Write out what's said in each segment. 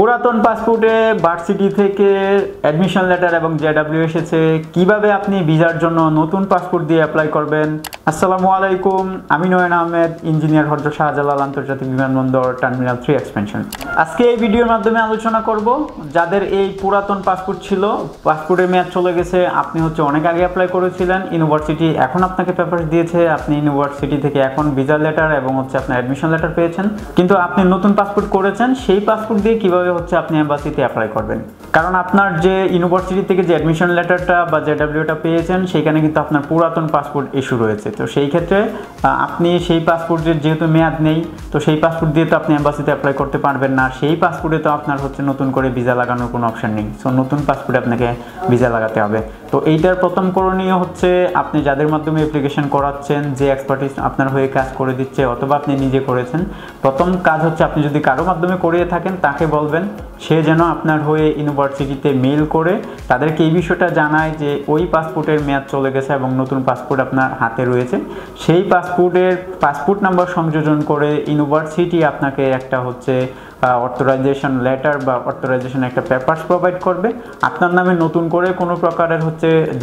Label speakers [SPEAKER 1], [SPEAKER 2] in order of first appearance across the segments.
[SPEAKER 1] পুরাতন পাসপোর্টে ভার্সিটি থেকে অ্যাডমিশন লেটার এবং জেডব্লিউ এসেছে, কিভাবে আপনি ভিসার জন্য নতুন পাসপোর্ট দিয়ে অ্যাপ্লাই করবেন। আসসালামু আলাইকুম, আমি নয়ন আহমেদ, ইঞ্জিনিয়ার হযরত শাহজালাল আন্তর্জাতিক বিমানবন্দর টার্মিনাল 3 এক্সপেনশন। আজকে এই ভিডিওর মাধ্যমে আলোচনা করব যাদের এই পুরাতন পাসপোর্ট ছিল, পাসপোর্টের মেয়াদ চলে গেছে, আপনি অনেক আগে অ্যাপ্লাই করেছিলেন, ইউনিভার্সিটি এখন আপনাকে পেপারস দিয়েছে, আপনি ইউনিভার্সিটি থেকে এখন ভিসা লেটার এবং আপনার অ্যাডমিশন লেটার পেয়েছেন, কিন্তু আপনি নতুন পাসপোর্ট করেছেন, সেই পাসপোর্ট দিয়ে কিভাবে আপনি এমবাসিতে অ্যাপ্লাই করবেন। কারণ আপনার যে ইউনিভার্সিটি থেকে যে অ্যাডমিশন লেটারটা বা জেডব্লিউটা পেয়েছেন, সেখানে কিন্তু আপনার পুরাতন পাসপোর্ট ইস্যু রয়েছে। তো সেই ক্ষেত্রে আপনি সেই পাসপোর্টের যেহেতু মেয়াদ নেই, তো সেই পাসপোর্ট দিয়ে তো আপনি এমবাসিতে অ্যাপ্লাই করতে পারবেন না। সেই পাসপোর্টে তো আপনার নতুন করে ভিসা লাগানোর কোনো অপশন নেই। সো নতুন পাসপোর্টে আপনাকে ভিসা লাগাতে হবে। তো এইটার প্রথম করণীয় হচ্ছে, আপনি যাদের মাধ্যমে অ্যাপ্লিকেশন করাচ্ছেন, যে এক্সপার্টিস আপনার হয়ে কাজ করে দিচ্ছে অথবা আপনি নিজে করেছেন, প্রথম কাজ হচ্ছে আপনি যদি কারো মাধ্যমে করিয়ে থাকেন তাকে বলবেন সে যেন আপনার হয়ে ইউনিভার্সিটিতে মেইল করে তাদেরকে এই বিষয়টা জানায় যে ওই পাসপোর্টের মেয়াদ চলে গেছে এবং নতুন পাসপোর্ট আপনার হাতে রয়েছে। সেই পাসপোর্টের পাসপোর্ট নাম্বার সংযোজন করে ইউনিভার্সিটি আপনাকে একটা অথরাইজেশন লেটার বা অথরাইজেশন একটা পেপারস প্রোভাইড করবে। আপনার নামে নতুন করে কোনো প্রকারের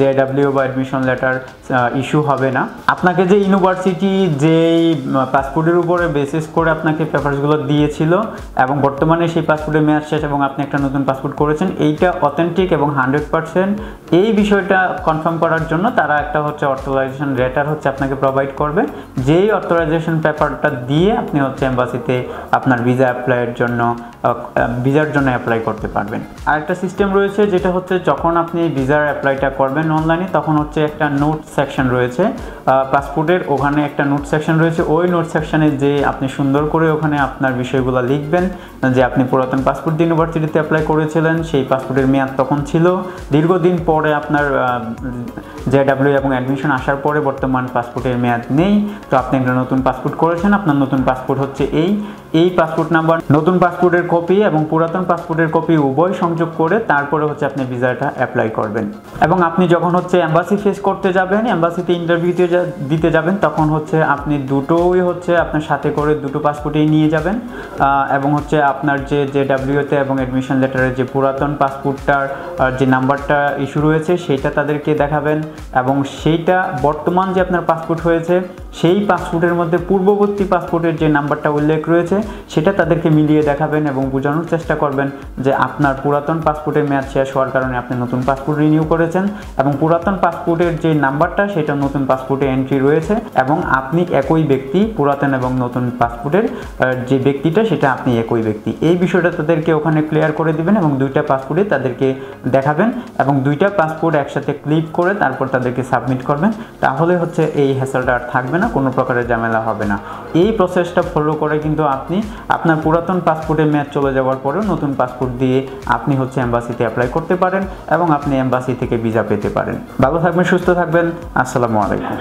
[SPEAKER 1] জেডব্লিউ বা অ্যাডমিশন লেটার ইস্যু হবে না। আপনাকে যে ইউনিভার্সিটি যেই পাসপোর্টের উপরে বেসিস করে আপনাকে পেপারসগুলো দিয়েছিল এবং বর্তমানে সেই পাসপোর্টের মেয়াদ শেষ এবং আপনি একটা নতুন পাসপোর্ট করেছেন, এইটা অথেন্টিক এবং 100% এই বিষয়টা কনফার্ম করার জন্য তারা একটা অথরাইজেশন লেটার আপনাকে প্রোভাইড করবে। যেই অথরাইজেশন পেপারটা দিয়ে আপনি এমবাসিতে আপনার ভিসা অ্যাপ্লাইয়ের জন্য ভিসার জন্য অ্যাপ্লাই করতে পারবেন। আরেকটা সিস্টেম রয়েছে যেটা যখন আপনি ভিসার অ্যাপ্লাইটা করবেন অনলাইনে, তখন একটা নোট সেকশন রয়েছে পাসপোর্টের, ওখানে একটা নোট সেকশন রয়েছে। ওই নোট সেকশনে যে আপনি সুন্দর করে ওখানে আপনার বিষয়গুলো লিখবেন যে আপনি পুরাতন পাসপোর্ট দিয়ে ইউনিভার্সিটিতে অ্যাপ্লাই করেছিলেন, সেই পাসপোর্টের মেয়াদ তখন ছিল, দীর্ঘদিন পরে আপনার জেডব্লিউ এবং অ্যাডমিশন আসার পরে বর্তমান পাসপোর্টের মেয়াদ নেই, তো আপনি একটা নতুন পাসপোর্ট করেছেন, আপনার নতুন পাসপোর্ট এই পাসপোর্ট নাম্বার, নতুন পাসপোর্টের কপি এবং পুরাতন পাসপোর্টের কপি উভয় সংযোগ করে তারপরে আপনি ভিসাটা অ্যাপ্লাই করবেন। এবং আপনি যখন এমবাসি ফেস করতে যাবেন, এমবাসিতে ইন্টারভিউতে দিতে যাবেন, তখন আপনি দুটোই আপনার সাথে করে দুটো পাসপোর্টেই নিয়ে যাবেন এবং আপনার যে জেডব্লিউতে এবং অ্যাডমিশন লেটারের যে পুরাতন পাসপোর্টটার যে নাম্বারটা ইস্যু রয়েছে সেইটা তাদেরকে দেখাবেন এবং সেইটা বর্তমান যে আপনার পাসপোর্ট হয়েছে সেই পাসপোর্টের মধ্যে পূর্ববর্তী পাসপোর্টের যে নাম্বারটা উল্লেখ রয়েছে সেটা তাদেরকে মিলিয়ে দেখাবেন এবং বোঝানোর চেষ্টা করবেন যে আপনার পুরাতন পাসপোর্টের মেয়াদ শেষ হওয়ার কারণে আপনি নতুন পাসপোর্ট রিনিউ করেছেন এবং পুরাতন পাসপোর্টের যে নাম্বারটা সেটা নতুন পাসপোর্টে এন্ট্রি রয়েছে এবং আপনি একই ব্যক্তি, পুরাতন এবং নতুন পাসপোর্টের যে ব্যক্তিটা সেটা আপনি একই ব্যক্তি। এই বিষয়টা তাদেরকে ওখানে ক্লিয়ার করে দিবেন এবং দুইটা পাসপোর্টে তাদেরকে দেখাবেন এবং দুইটা পাসপোর্ট একসাথে ক্লিক করে তারপর তাদেরকে সাবমিট করবেন। তাহলে এই হ্যাসেলটা আর থাকবে না, কোনো প্রকারের ঝামেলা হবে না। এই প্রসেসটা ফলো করে কিন্তু আপনি আপনার পুরাতন পাসপোর্টের মেয়াদ চলে যাওয়ার পরেও নতুন পাসপোর্ট দিয়ে আপনি এমবাসিতে অ্যাপ্লাই করতে পারেন এবং আপনি এমবাসি থেকে ভিসা পেতে পারেন। ভালো থাকবেন, সুস্থ থাকবেন। আসসালামু আলাইকুম।